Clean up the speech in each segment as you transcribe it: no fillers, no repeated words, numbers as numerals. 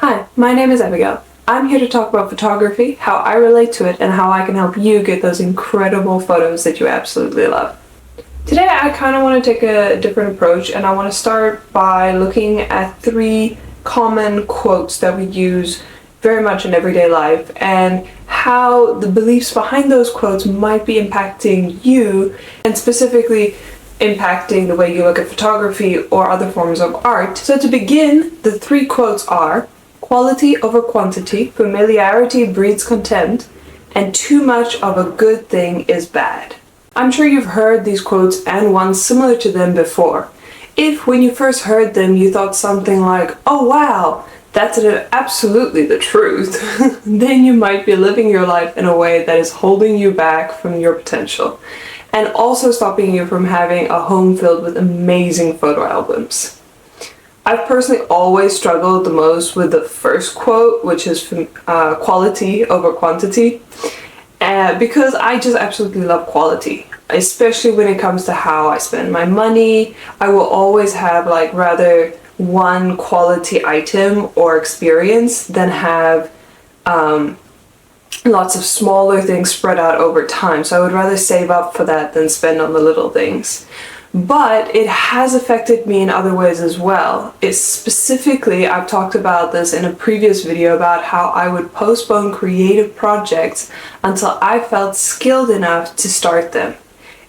Hi, my name is Abigail. I'm here to talk about photography, how I relate to it, and how I can help you get those incredible photos that you absolutely love. Today I kind of want to take a different approach, and I want to start by looking at 3 common quotes that we use very much in everyday life and how the beliefs behind those quotes might be impacting you, and specifically impacting the way you look at photography or other forms of art. So to begin, the 3 quotes are: quality over quantity, familiarity breeds contempt, and too much of a good thing is bad. I'm sure you've heard these quotes and ones similar to them before. If when you first heard them you thought something like, oh wow, that's absolutely the truth, then you might be living your life in a way that is holding you back from your potential, and also stopping you from having a home filled with amazing photo albums. I've personally always struggled the most with the first quote, which is quality over quantity, because I just absolutely love quality, especially when it comes to how I spend my money. I will always have rather one quality item or experience than have lots of smaller things spread out over time. So I would rather save up for that than spend on the little things. But it has affected me in other ways as well. Specifically, I've talked about this in a previous video about how I would postpone creative projects until I felt skilled enough to start them.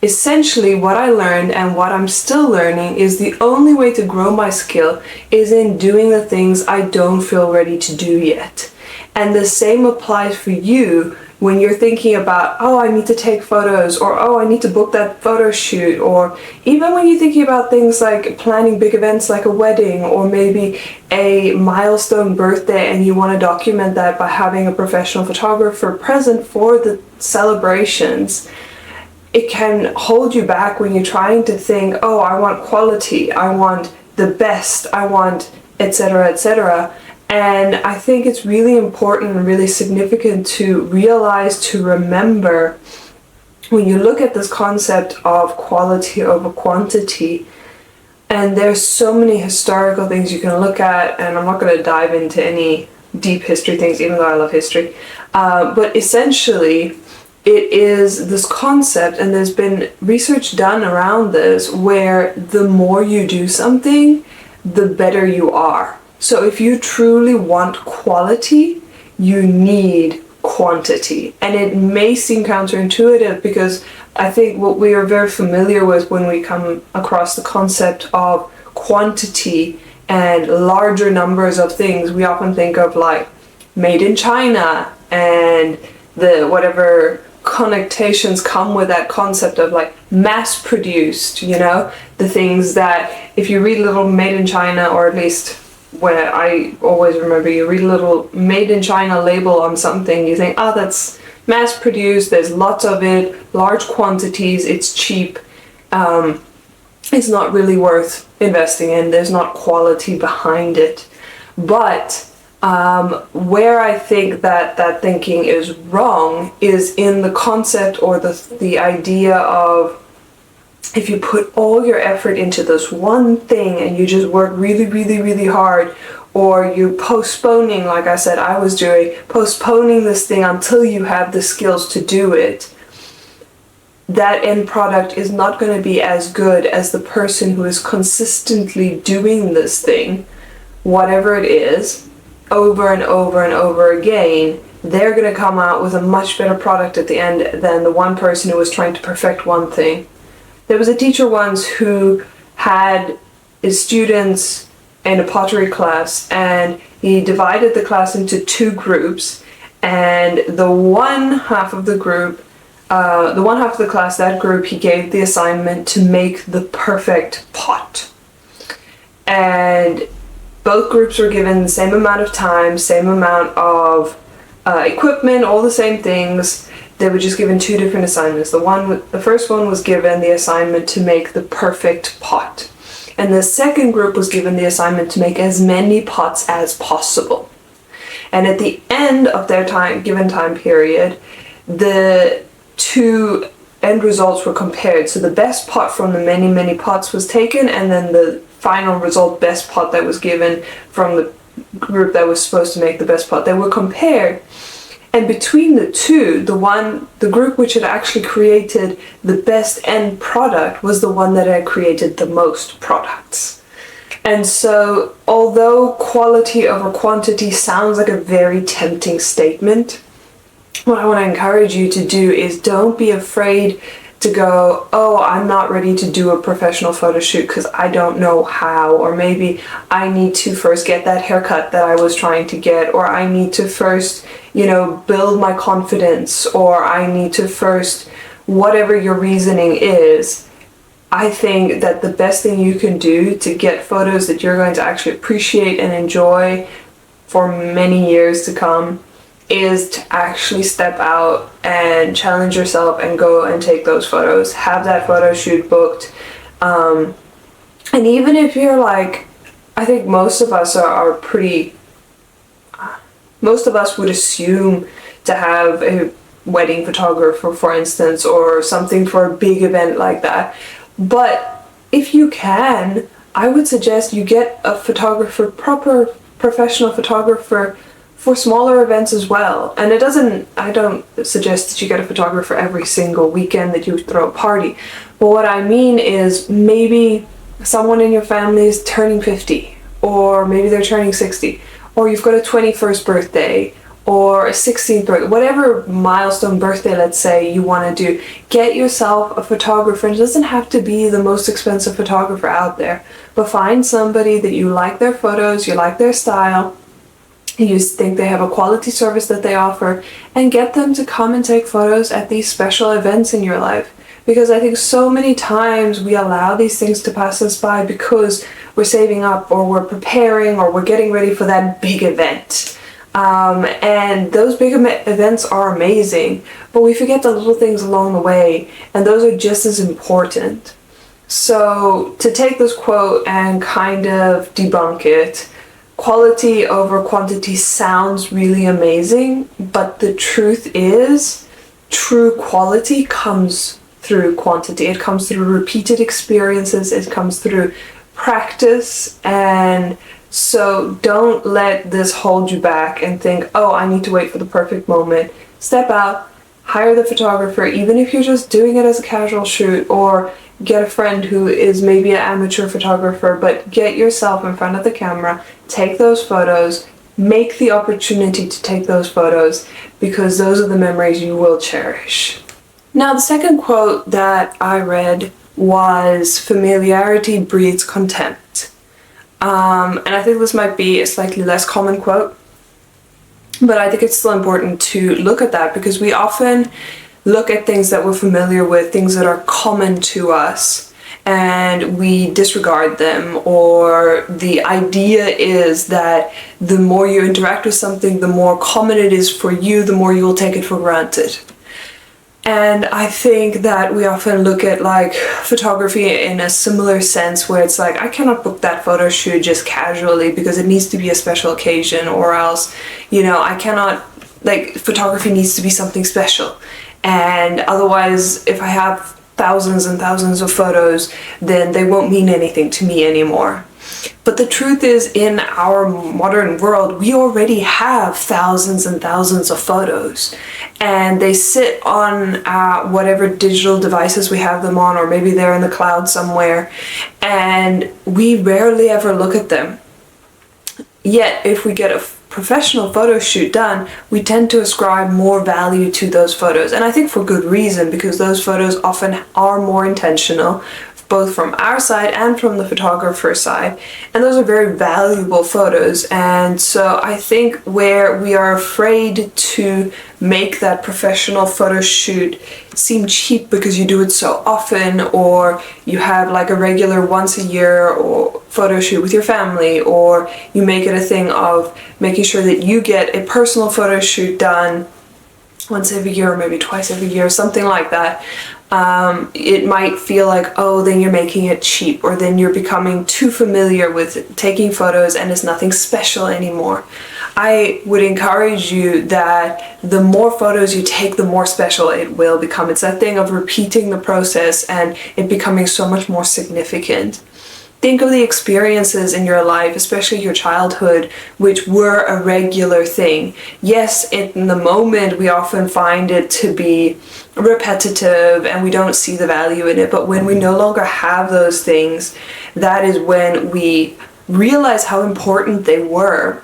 Essentially, what I learned and what I'm still learning is the only way to grow my skill is in doing the things I don't feel ready to do yet. And the same applies for you when you're thinking about, oh, I need to take photos, or oh, I need to book that photo shoot, or even when you're thinking about things like planning big events like a wedding or maybe a milestone birthday, and you want to document that by having a professional photographer present for the celebrations. It can hold you back when you're trying to think, oh, I want quality, I want the best, I want etc., etc. And I think it's really important and really significant to realize, to remember, when you look at this concept of quality over quantity, and there's so many historical things you can look at, and I'm not going to dive into any deep history things, even though I love history, but essentially it is this concept, and there's been research done around this, where the more you do something, the better you are. So if you truly want quality, you need quantity. And it may seem counterintuitive, because I think what we are very familiar with when we come across the concept of quantity and larger numbers of things, we often think of like made in China and the whatever connotations come with that concept of like mass produced, the things that if you read a little made in China, or at least where I always remember, you read a little made in China label on something, you think, oh, that's mass produced, there's lots of it, large quantities, it's cheap, it's not really worth investing in, there's not quality behind it. But where I think that thinking is wrong is in the concept or the idea of, if you put all your effort into this one thing and you just work really, really, really hard, or you're postponing, like I said I was doing, postponing this thing until you have the skills to do it, that end product is not going to be as good as the person who is consistently doing this thing, whatever it is, over and over and over again. They're going to come out with a much better product at the end than the one person who was trying to perfect one thing. There was a teacher once who had his students in a pottery class, and he divided the class into 2 groups, and the one half of the class, that group, he gave the assignment to make the perfect pot. And both groups were given the same amount of time, same amount of equipment, all the same things. They were just given 2 different assignments. The first one was given the assignment to make the perfect pot. And the second group was given the assignment to make as many pots as possible. And at the end of their given time period, the 2 end results were compared. So the best pot from the many, many pots was taken, and then the final result, best pot that was given from the group that was supposed to make the best pot. They were compared. And between the two, the group which had actually created the best end product was the one that had created the most products. And so, although quality over quantity sounds like a very tempting statement, what I want to encourage you to do is don't be afraid to go, oh, I'm not ready to do a professional photo shoot because I don't know how, or maybe I need to first get that haircut that I was trying to get, or I need to first, build my confidence, or I need to first, whatever your reasoning is. I think that the best thing you can do to get photos that you're going to actually appreciate and enjoy for many years to come is to actually step out and challenge yourself and go and take those photos. Have that photo shoot booked. And even if you're like, I think most of us most of us would assume to have a wedding photographer, for instance, or something for a big event like that. But if you can, I would suggest you get a photographer, proper professional photographer, for smaller events as well. And I don't suggest that you get a photographer every single weekend that you throw a party. But what I mean is maybe someone in your family is turning 50, or maybe they're turning 60, or you've got a 21st birthday, or a 16th birthday, whatever milestone birthday, let's say, you want to do. Get yourself a photographer. It doesn't have to be the most expensive photographer out there, but find somebody that you like their photos, you like their style, you think they have a quality service that they offer, and get them to come and take photos at these special events in your life. Because I think so many times we allow these things to pass us by because we're saving up, or we're preparing, or we're getting ready for that big event. And those big events are amazing, but we forget the little things along the way, and those are just as important. So to take this quote and kind of debunk it, quality over quantity sounds really amazing, but the truth is, true quality comes through quantity. It comes through repeated experiences, it comes through practice, and so don't let this hold you back and think, oh, I need to wait for the perfect moment. Step out, hire the photographer, even if you're just doing it as a casual shoot, or get a friend who is maybe an amateur photographer, but get yourself in front of the camera, take those photos, make the opportunity to take those photos, because those are the memories you will cherish. Now, the second quote that I read was, "Familiarity breeds contempt." And I think this might be a slightly less common quote, but I think it's still important to look at that, because we often look at things that we're familiar with, things that are common to us, and we disregard them, or the idea is that the more you interact with something, the more common it is for you, the more you will take it for granted. And I think that we often look at like photography in a similar sense, where it's like, I cannot book that photo shoot just casually because it needs to be a special occasion, or else, I cannot, photography needs to be something special. And otherwise, if I have thousands and thousands of photos, then they won't mean anything to me anymore. But the truth is, in our modern world, we already have thousands and thousands of photos, and they sit on whatever digital devices we have them on, or maybe they're in the cloud somewhere, and we rarely ever look at them. Yet, if we get a professional photo shoot done, we tend to ascribe more value to those photos, and I think for good reason, because those photos often are more intentional, both from our side and from the photographer's side, and those are very valuable photos. And so I think where we are afraid to make that professional photo shoot seem cheap because you do it so often, or you have like a regular once a year or photo shoot with your family, or you make it a thing of making sure that you get a personal photo shoot done once every year, or maybe twice every year, something like that. It might feel like, oh, then you're making it cheap, or then you're becoming too familiar with taking photos and it's nothing special anymore. I would encourage you that the more photos you take, the more special it will become. It's that thing of repeating the process and it becoming so much more significant. Think of the experiences in your life, especially your childhood, which were a regular thing. Yes, in the moment we often find it to be repetitive and we don't see the value in it, but when we no longer have those things, that is when we realize how important they were.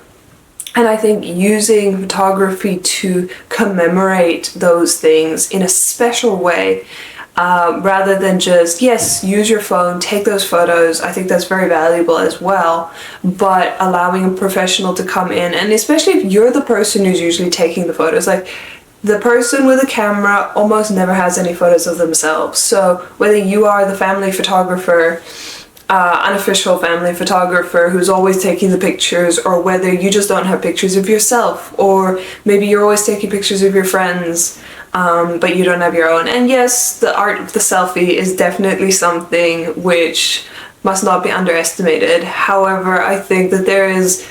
And I think using photography to commemorate those things in a special way, rather than just, yes, use your phone, take those photos. I think that's very valuable as well, but allowing a professional to come in, and especially if you're the person who's usually taking the photos, like the person with a camera almost never has any photos of themselves. So whether you are the family photographer, unofficial family photographer who's always taking the pictures, or whether you just don't have pictures of yourself, or maybe you're always taking pictures of your friends, but you don't have your own. And yes, the art of the selfie is definitely something which must not be underestimated. However, I think that there is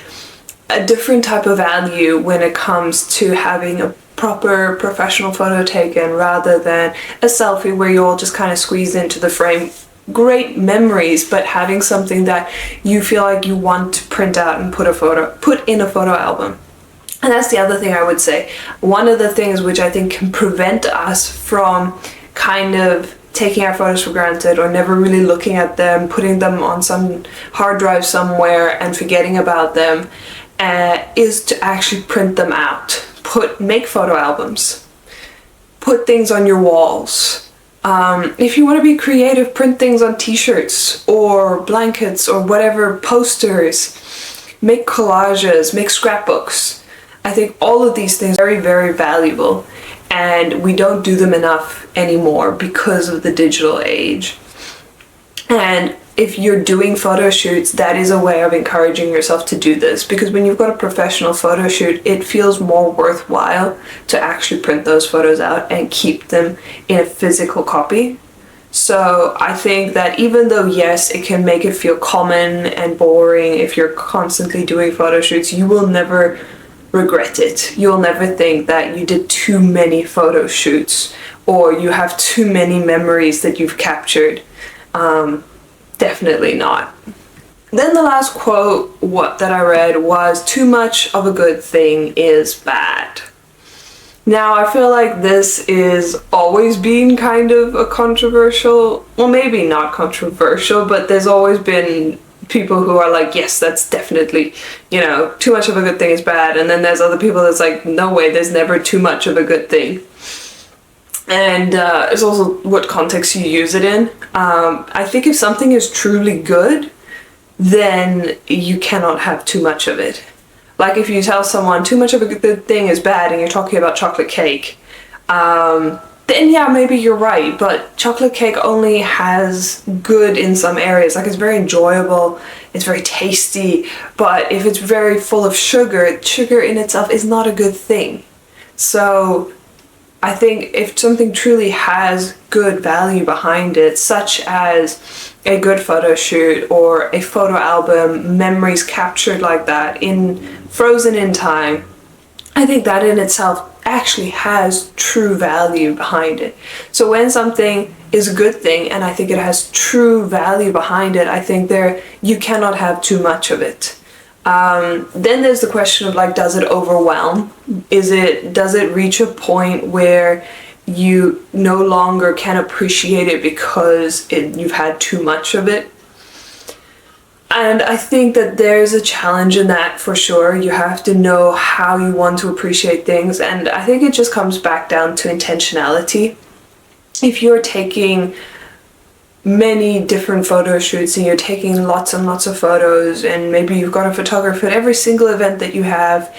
a different type of value when it comes to having a proper professional photo taken rather than a selfie where you all just kind of squeeze into the frame. Great memories, but having something that you feel like you want to print out and put in a photo album. And that's the other thing I would say. One of the things which I think can prevent us from kind of taking our photos for granted or never really looking at them, putting them on some hard drive somewhere and forgetting about them, is to actually print them out. Make photo albums. Put things on your walls. If you want to be creative, print things on t-shirts or blankets or whatever, posters. Make collages, make scrapbooks. I think all of these things are very, very valuable, and we don't do them enough anymore because of the digital age. And if you're doing photo shoots, that is a way of encouraging yourself to do this, because when you've got a professional photo shoot, it feels more worthwhile to actually print those photos out and keep them in a physical copy. So I think that even though, yes, it can make it feel common and boring if you're constantly doing photo shoots, you will never regret it. You'll never think that you did too many photo shoots or you have too many memories that you've captured. Definitely not. Then the last quote that I read was, "Too much of a good thing is bad." Now, I feel like this is always been kind of a controversial, well, maybe not controversial, but there's always been people who are like, yes, that's definitely, too much of a good thing is bad. And then there's other people that's like, no way, there's never too much of a good thing. And it's also what context you use it in. I think if something is truly good, then you cannot have too much of it. Like if you tell someone too much of a good thing is bad and you're talking about chocolate cake, then yeah, maybe you're right, but chocolate cake only has good in some areas. Like it's very enjoyable, it's very tasty, but if it's very full of sugar, sugar in itself is not a good thing. So I think if something truly has good value behind it, such as a good photo shoot or a photo album, memories captured like that, frozen in time, I think that in itself actually has true value behind it. So when something is a good thing and I think it has true value behind it, I think you cannot have too much of it. Then there's the question of like, does it overwhelm? Does it reach a point where you no longer can appreciate it because you've had too much of it? And I think that there's a challenge in that for sure. You have to know how you want to appreciate things, and I think it just comes back down to intentionality. If you're taking many different photo shoots and you're taking lots and lots of photos, and maybe you've got a photographer at every single event that you have,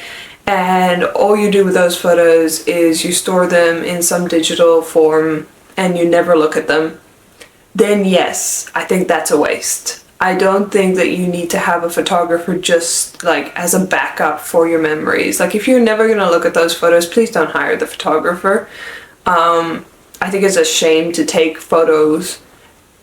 and all you do with those photos is you store them in some digital form and you never look at them, then yes, I think that's a waste. I don't think that you need to have a photographer just like as a backup for your memories. Like if you're never going to look at those photos, please don't hire the photographer. I think it's a shame to take photos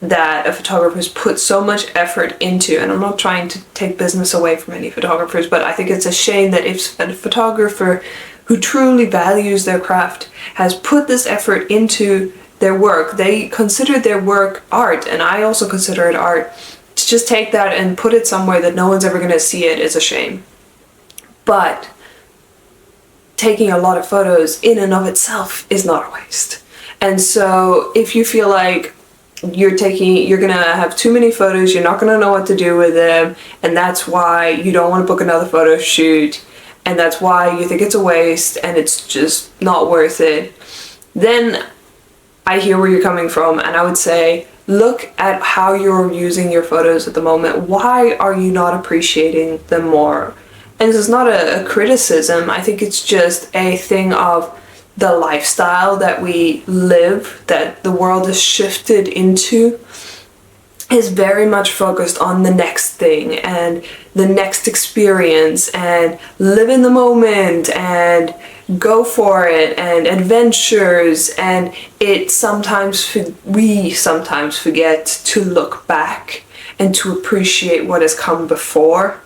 that a photographer's put so much effort into, and I'm not trying to take business away from any photographers, but I think it's a shame that if a photographer who truly values their craft has put this effort into their work, they consider their work art, and I also consider it art, to just take that and put it somewhere that no one's ever going to see it is a shame. But taking a lot of photos in and of itself is not a waste. And so if you feel like you're gonna have too many photos, you're not gonna know what to do with them, and that's why you don't want to book another photo shoot, and that's why you think it's a waste and it's just not worth it, then I hear where you're coming from, and I would say, look at how you're using your photos at the moment. Why are you not appreciating them more? And this is not a criticism. I think it's just a thing of the lifestyle that we live, that the world has shifted into, is very much focused on the next thing and the next experience, and live in the moment and go for it, and adventures, and we sometimes forget to look back and to appreciate what has come before.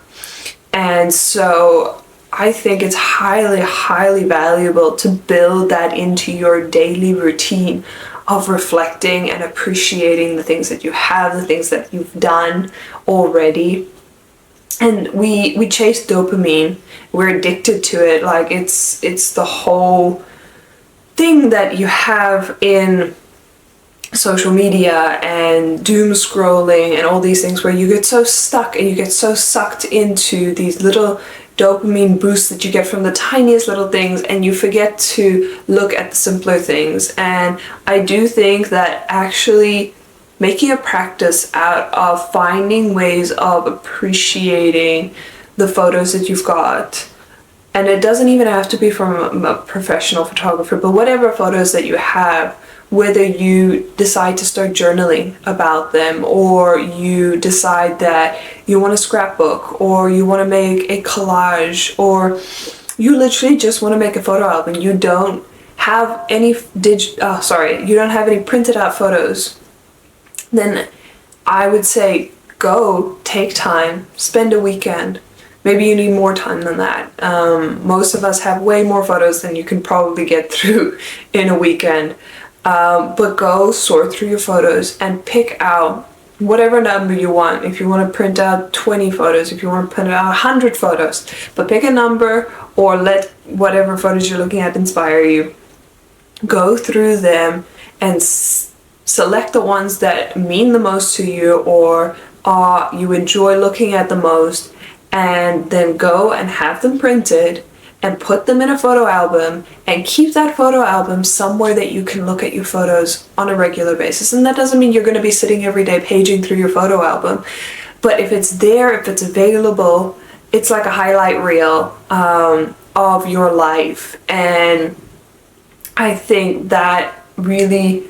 And so I think it's highly, highly valuable to build that into your daily routine of reflecting and appreciating the things that you have, the things that you've done already. And we chase dopamine. We're addicted to it. Like it's the whole thing that you have in social media and doom scrolling and all these things, where you get so stuck and you get so sucked into these little dopamine boosts that you get from the tiniest little things, and you forget to look at the simpler things. And I do think that actually making a practice out of finding ways of appreciating the photos that you've got, and it doesn't even have to be from a professional photographer, but whatever photos that you have, whether you decide to start journaling about them, or you decide that you want to scrapbook, or you want to make a collage, or you literally just want to make a photo album. You don't have any you don't have any printed out photos, then I would say go take time, spend a weekend. Maybe you need more time than that. Most of us have way more photos than you can probably get through in a weekend. But go sort through your photos and pick out whatever number you want. If you want to print out 20 photos, if you want to print out 100 photos, but pick a number, or let whatever photos you're looking at inspire you. Go through them and select the ones that mean the most to you, or you enjoy looking at the most, and then go and have them printed and put them in a photo album, and keep that photo album somewhere that you can look at your photos on a regular basis. And that doesn't mean you're going to be sitting every day paging through your photo album, but if it's there, if it's available, it's like a highlight reel of your life. And I think that really,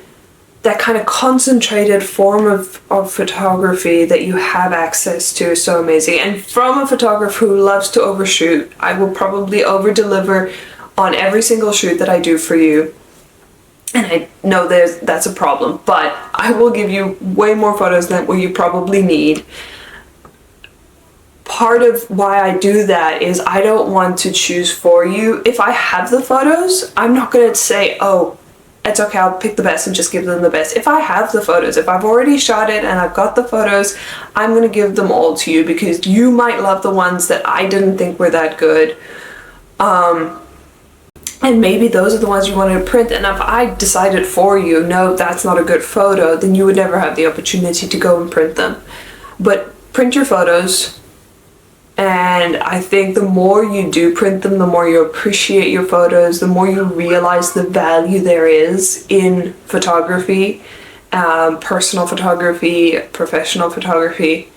that kind of concentrated form of photography that you have access to is so amazing. And from a photographer who loves to overshoot, I will probably over deliver on every single shoot that I do for you. And I know that's a problem, but I will give you way more photos than what you probably need. Part of why I do that is I don't want to choose for you. If I have the photos, I'm not going to say, oh, it's okay, I'll pick the best and just give them the best. If I have the photos, if I've already shot it and I've got the photos, I'm going to give them all to you, because you might love the ones that I didn't think were that good. And maybe those are the ones you wanted to print, and if I decided for you, no, that's not a good photo, then you would never have the opportunity to go and print them. But print your photos. And I think the more you do print them, the more you appreciate your photos, the more you realize the value there is in photography, personal photography, professional photography,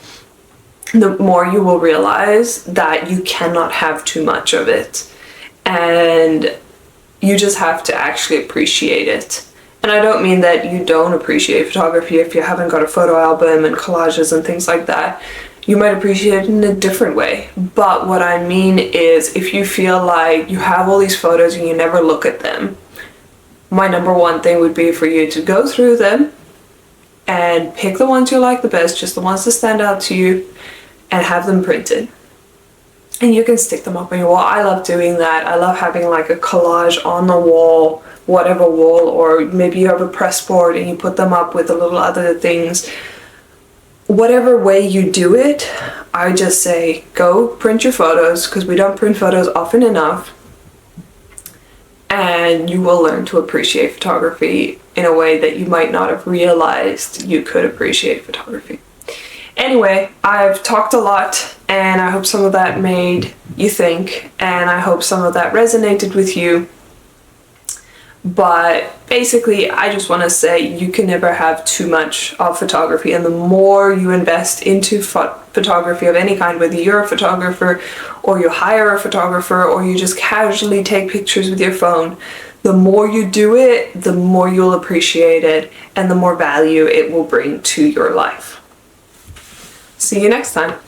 the more you will realize that you cannot have too much of it. And you just have to actually appreciate it. And I don't mean that you don't appreciate photography if you haven't got a photo album and collages and things like that. You might appreciate it in a different way. But what I mean is, if you feel like you have all these photos and you never look at them, my number one thing would be for you to go through them and pick the ones you like the best, just the ones that stand out to you, and have them printed. And you can stick them up on your wall. I love doing that. I love having like a collage on the wall, whatever wall, or maybe you have a press board and you put them up with the little other things. whatever way you do it, I just say go print your photos, because we don't print photos often enough, and you will learn to appreciate photography in a way that you might not have realized you could appreciate photography. Anyway, I've talked a lot, and I hope some of that made you think, and I hope some of that resonated with you. But basically, I just want to say you can never have too much of photography, and the more you invest into photography of any kind, whether you're a photographer or you hire a photographer or you just casually take pictures with your phone, the more you do it, the more you'll appreciate it, and the more value it will bring to your life. See you next time.